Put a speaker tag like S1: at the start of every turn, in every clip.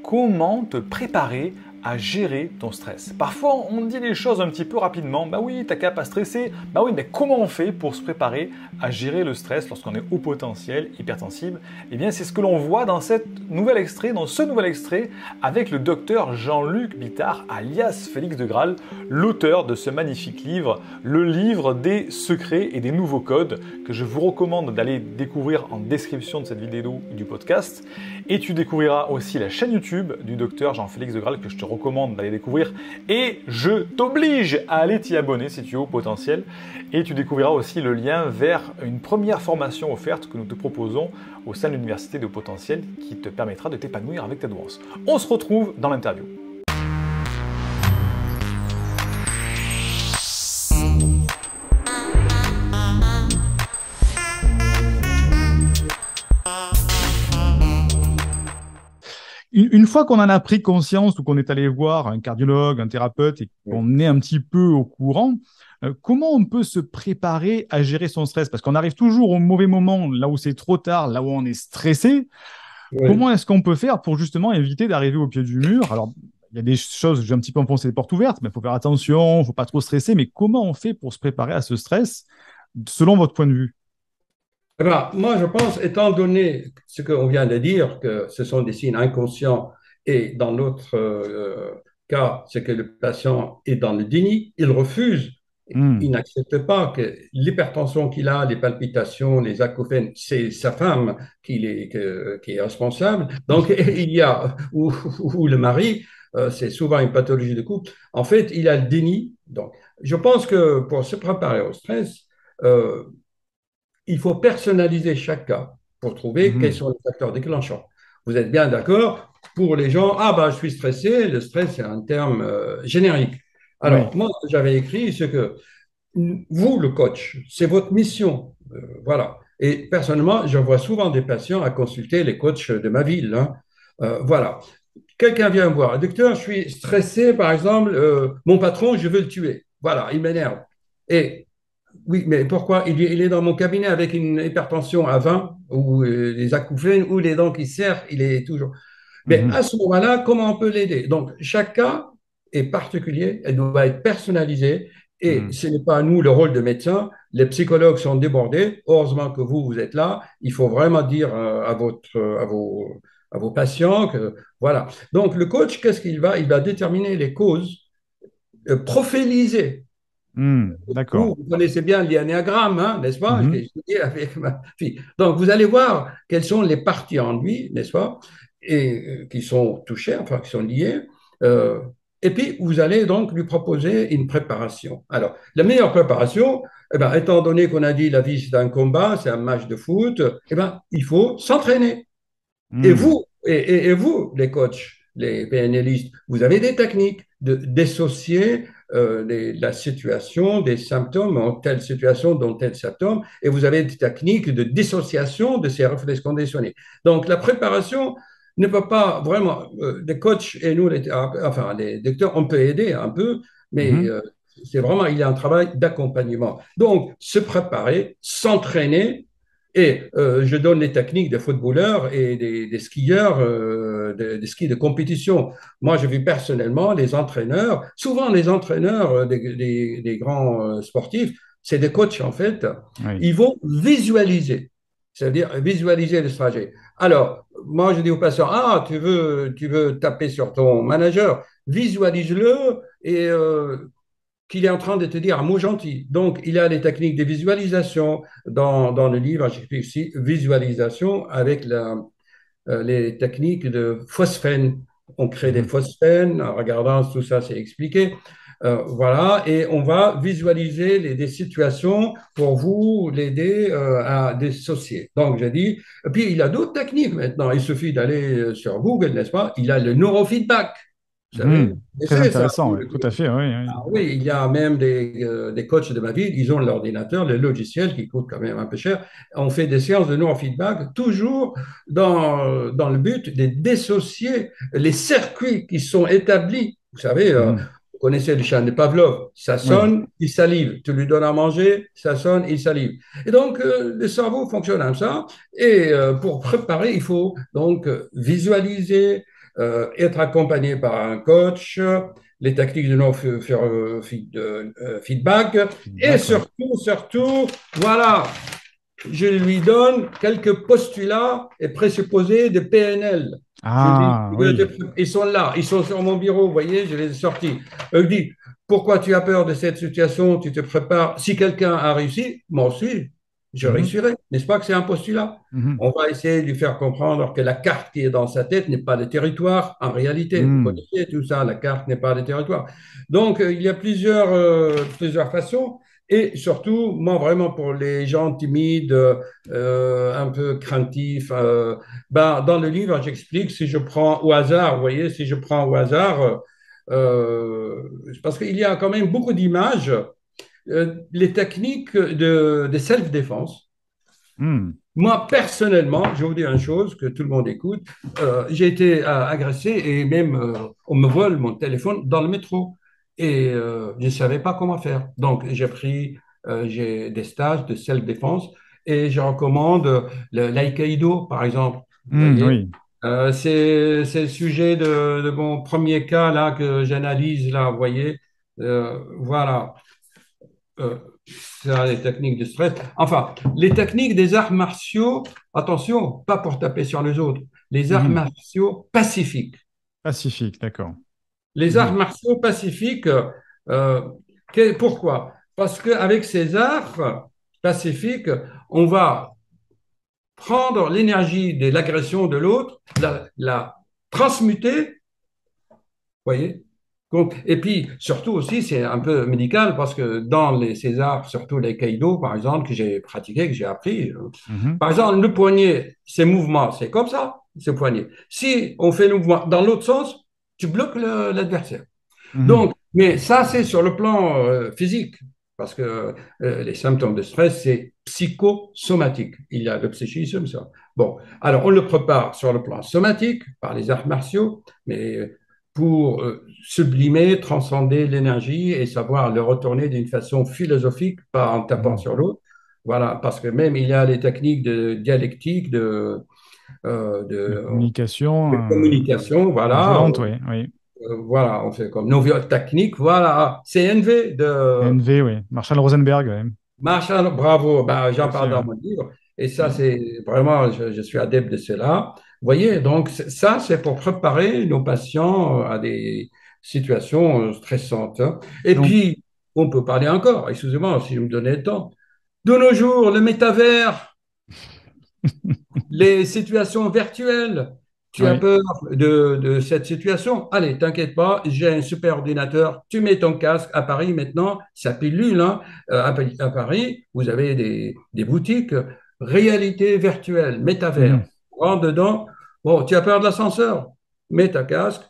S1: comment te préparer à gérer ton stress. Parfois, on dit les choses un petit peu rapidement. Bah oui, t'as qu'à pas stresser. Bah oui, mais comment on fait pour se préparer à gérer le stress lorsqu'on est haut potentiel, hypersensible? Eh bien, c'est ce que l'on voit dans ce nouvel extrait, avec le docteur Jean-Luc Bittard, alias Félix de Graal, l'auteur de ce magnifique livre, le livre des secrets et des nouveaux codes, que je vous recommande d'aller découvrir en description de cette vidéo et du podcast. Et tu découvriras aussi la chaîne YouTube du docteur Jean-Félix de Graal, que je te recommande d'aller découvrir, et je t'oblige à aller t'y abonner si tu es au potentiel, et tu découvriras aussi le lien vers une première formation offerte que nous te proposons au sein de l'université de haut potentiel qui te permettra de t'épanouir avec ta douance. On se retrouve dans l'interview. Une fois qu'on en a pris conscience ou qu'on est allé voir un cardiologue, un thérapeute et qu'on est un petit peu au courant, comment on peut se préparer à gérer son stress? Parce qu'on arrive toujours au mauvais moment, là où c'est trop tard, là où on est stressé.
S2: Oui.
S1: Comment est-ce qu'on peut faire pour justement éviter d'arriver au pied du mur? Alors, il y a des choses, j'ai un petit peu enfoncé les portes ouvertes, mais il faut faire attention, il ne faut pas trop stresser. Mais comment on fait pour se préparer à ce stress, selon votre point de vue?
S2: Eh ben, moi, je pense, étant donné ce qu'on vient de dire, que ce sont des signes inconscients, et dans notre cas, c'est que le patient est dans le déni, il refuse, il
S1: Hmm.
S2: n'accepte pas que l'hypertension qu'il a, les palpitations, les acouphènes, c'est sa femme qui est responsable. Donc, il y a, ou le mari, c'est souvent une pathologie de couple. En fait, il a le déni. Donc, je pense que pour se préparer au stress, euh, il faut personnaliser chaque cas pour trouver quels
S1: Mhm.
S2: sont les facteurs déclenchants. Vous êtes bien d'accord? Pour les gens, ah bah je suis stressé, le stress c'est un terme générique.
S1: Oui.
S2: Alors, moi, j'avais écrit ce que vous, le coach, c'est votre mission. Voilà. Et personnellement, je vois souvent des patients à consulter les coachs de ma ville, hein. Voilà. Quelqu'un vient me voir, docteur, je suis stressé, par exemple, mon patron, je veux le tuer. Voilà, il m'énerve. Et oui, mais pourquoi? Il est dans mon cabinet avec une hypertension à 20 ou des acouphènes ou les dents qui serrent, il est toujours. Mais à
S1: Mhm.
S2: ce moment-là, comment on peut l'aider? Donc, chaque cas est particulier, elle doit être personnalisée et
S1: Mhm.
S2: ce n'est pas à nous le rôle de médecin. Les psychologues sont débordés. Heureusement que vous êtes là. Il faut vraiment dire à vos patients que voilà. Donc, le coach, qu'est-ce qu'il va? Il va déterminer les causes, profilisées.
S1: D'accord.
S2: Vous connaissez bien l'énéagramme, hein, n'est-ce pas? Je l'ai
S1: Mhm.
S2: étudié avec ma fille. Donc, vous allez voir quelles sont les parties en lui, n'est-ce pas? Et qui sont touchées, enfin, qui sont liées. Euh, et puis, vous allez donc lui proposer une préparation. Alors, la meilleure préparation, eh ben, étant donné qu'on a dit la vie, c'est un combat, c'est un match de foot, eh ben, il faut s'entraîner.
S1: Mhm.
S2: Et vous, les coachs, les PNListes, vous avez des techniques de dissocier la situation des symptômes en telle situation, dans tel symptôme, et vous avez des techniques de dissociation de ces réflexes conditionnés. Donc, la préparation ne peut pas vraiment, les coachs et nous, enfin, les docteurs, on peut aider un peu, mais
S1: Mhm.
S2: c'est vraiment, il y a un travail d'accompagnement. Donc, se préparer, s'entraîner, et je donne les techniques des footballeurs et des skieurs, des skis de compétition. Moi, je vis personnellement les entraîneurs, souvent les entraîneurs des grands sportifs, c'est des coachs en fait,
S1: Oui.
S2: ils vont visualiser, c'est-à-dire visualiser le trajet. Alors, moi, je dis aux patients, ah, tu veux taper sur ton manager, visualise-le et qu'il est en train de te dire un mot gentil. Donc, il y a les techniques de visualisation dans le livre, j'écris aussi visualisation avec les techniques de phosphène. On crée des
S1: Mhm.
S2: phosphènes, en regardant tout ça, c'est expliqué. Voilà, et on va visualiser des situations pour vous l'aider à dissocier. Donc, j'ai dit, et puis il y a d'autres techniques maintenant. Il suffit d'aller sur Google, n'est-ce pas? Il y a le neurofeedback, vous savez,
S1: Mhm.
S2: et
S1: Très
S2: c'est ça.
S1: intéressant, oui. Tout à fait, oui, oui.
S2: Ah oui, il y a même des coachs de ma vie, ils ont l'ordinateur, le logiciel qui coûte quand même un peu cher. On fait des séances de neurofeedback, toujours dans le but de dissocier les circuits qui sont établis. Vous savez,
S1: Mhm.
S2: vous connaissez le chien de Pavlov, ça
S1: Oui.
S2: sonne, il salive. Tu lui donnes à manger, ça sonne, il salive. Et donc, le cerveau fonctionne comme ça. Et pour préparer, il faut donc visualiser, être accompagné par un coach, les tactiques de feedback, et
S1: Feedback, ouais.
S2: surtout, voilà, je lui donne quelques postulats et présupposés de PNL. Je lui dis,
S1: Ah, oui.
S2: ils sont là, ils sont sur mon bureau, vous voyez, je les ai sortis. Je lui dis, pourquoi tu as peur de cette situation? Tu te prépares. Si quelqu'un a réussi, moi aussi, je
S1: Mhm,
S2: réussirai. N'est-ce pas que c'est un postulat?
S1: mhm,
S2: On va essayer de lui faire comprendre que la carte qui est dans sa tête n'est pas le territoire. En réalité, vous
S1: mhm.
S2: connaissez tout ça, la carte n'est pas le territoire. Donc, il y a plusieurs façons. Et surtout, moi, vraiment, pour les gens timides, un peu craintifs, ben, dans le livre, j'explique si je prends au hasard, vous voyez, si je prends au hasard, parce qu'il y a quand même beaucoup d'images, les techniques de self-défense.
S1: Mhm.
S2: Moi, personnellement, je vais vous dire une chose que tout le monde écoute. J'ai été agressé et même on me vole mon téléphone dans le métro. Et je ne savais pas comment faire. Donc, j'ai des stages de self-défense et je recommande l'aïkido, par exemple. Vous voyez,
S1: Oui.
S2: c'est le sujet de mon premier cas là que j'analyse là, vous voyez. Voilà. Euh, ça, les techniques de stress. Enfin, les techniques des arts martiaux, attention, pas pour taper sur les autres, les arts
S1: Mhm.
S2: martiaux pacifiques.
S1: Pacifique, d'accord.
S2: Les arts
S1: Mhm,
S2: martiaux pacifiques, euh, pourquoi? Parce qu'avec ces arts pacifiques, on va prendre l'énergie de l'agression de l'autre, la transmuter, voyez? Donc, et puis, surtout aussi, c'est un peu médical parce que dans ces arts, surtout les keido, par exemple, que j'ai pratiqué, que j'ai appris,
S1: mhm,
S2: par exemple, le poignet, ces mouvements, c'est comme ça, ce poignet. Si on fait le mouvement dans l'autre sens, tu bloques l'adversaire.
S1: mhm.
S2: Donc, mais ça, c'est sur le plan physique, parce que les symptômes de stress, c'est psychosomatique. Il y a le psychisme, ça. Bon, alors on le prépare sur le plan somatique par les arts martiaux, mais pour sublimer, transcender l'énergie et savoir le retourner d'une façon philosophique, pas en tapant
S1: Mhm.
S2: sur l'autre. Voilà, parce que même il y a les techniques de dialectique, euh,
S1: De
S2: de,
S1: communication
S2: de communication,
S1: non
S2: voilà.
S1: violente, oui. Oui.
S2: Voilà, on fait comme nos techniques, voilà, CNV de
S1: NV, oui. Marshall Rosenberg, oui.
S2: Marshall, bravo, ben, j'en
S1: Aussi,
S2: parle
S1: ouais.
S2: dans mon livre, et ça,
S1: Mhm.
S2: c'est vraiment, je suis adepte de cela. Vous voyez, donc ça, c'est pour préparer nos patients à des situations stressantes, hein. Et
S1: Donc,
S2: puis, on peut parler encore, excusez-moi si je me donnais le temps. De nos jours, le métavers, les situations virtuelles. Tu as
S1: oui.
S2: peur de cette situation? Allez, t'inquiète pas, j'ai un super ordinateur. Tu mets ton casque à Paris maintenant, ça pilule, hein. À Paris, vous avez des boutiques réalité virtuelle, métavers.
S1: Mhm.
S2: Rentre dedans. Bon, tu as peur de l'ascenseur? Mets ta casque,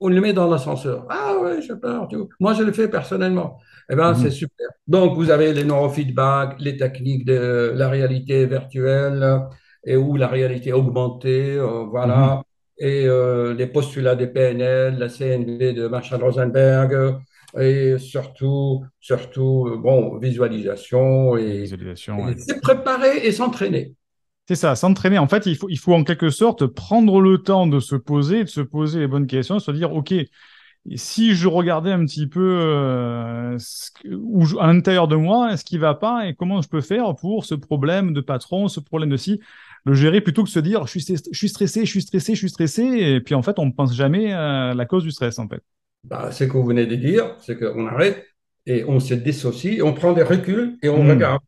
S2: on le met dans l'ascenseur. Ah ouais, j'ai peur. Moi, je le fais personnellement. Eh bien, c'est
S1: Mhm.
S2: super. Donc, vous avez les neurofeedback, les techniques de la réalité virtuelle et ou la réalité augmentée,
S1: Mhm.
S2: voilà. Et les postulats des PNL, la CNV de Marshall Rosenberg, et bon, visualisation
S1: La
S2: et
S1: visualisation, ouais.
S2: se préparer et s'entraîner.
S1: C'est ça, s'entraîner. En fait, il faut en quelque sorte prendre le temps de se poser, de se poser les bonnes questions, se dire, OK, si je regardais un petit peu à l'intérieur de moi, ce qui va pas et comment je peux faire pour ce problème de patron, ce problème de ci, le gérer plutôt que de se dire, je suis stressé, je suis stressé, je suis stressé, et puis en fait, on ne pense jamais à la cause du stress, en fait.
S2: Bah, ce que vous venez de dire, c'est qu'on arrête et on se dissocie, on prend des reculs et on
S1: Hmm.
S2: regarde.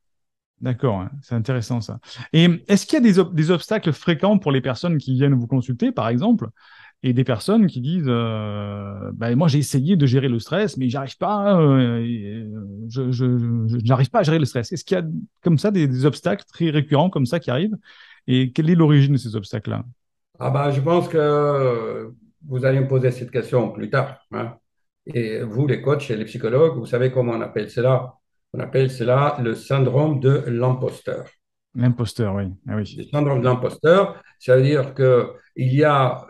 S1: D'accord, ouais, c'est intéressant ça. Et est-ce qu'il y a des obstacles fréquents pour les personnes qui viennent vous consulter, par exemple, et des personnes qui disent bah, moi j'ai essayé de gérer le stress, mais j'arrive pas, je n'arrive pas à gérer le stress. Est-ce qu'il y a comme ça des obstacles très récurrents comme ça qui arrivent? Et quelle est l'origine de ces obstacles-là?
S2: Ah bah, je pense que vous allez me poser cette question plus tard, hein. Et vous, les coachs et les psychologues, vous savez comment on appelle cela? On appelle cela le syndrome de l'imposteur.
S1: L'imposteur, oui. Ah oui.
S2: Le syndrome de l'imposteur, ça veut dire que il y a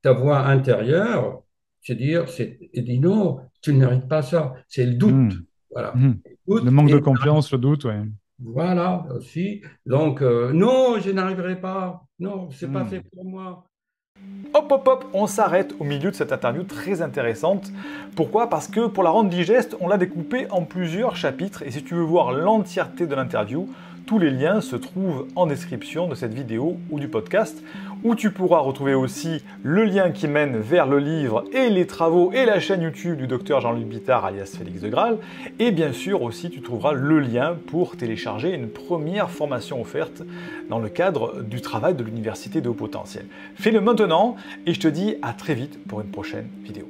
S2: ta voix intérieure, et dit non, tu ne mérites pas ça. C'est le doute.
S1: Hmm.
S2: Voilà.
S1: Mhm.
S2: Le
S1: Le
S2: doute
S1: manque de
S2: et
S1: confiance, le doute, ouais.
S2: voilà aussi. Donc, non, je n'arriverai pas. Non, c'est pas fait
S1: Hmm.
S2: pour moi.
S1: Hop, hop, hop, on s'arrête au milieu de cette interview très intéressante. Pourquoi? Parce que pour la rendre digeste, on l'a découpée en plusieurs chapitres. Et si tu veux voir l'entièreté de l'interview, tous les liens se trouvent en description de cette vidéo ou du podcast, où tu pourras retrouver aussi le lien qui mène vers le livre et les travaux et la chaîne YouTube du docteur Jean-Luc Bittard, alias Félix de Graal. Et bien sûr aussi, tu trouveras le lien pour télécharger une première formation offerte dans le cadre du travail de l'Université de Haut Potentiel. Fais-le maintenant et je te dis à très vite pour une prochaine vidéo.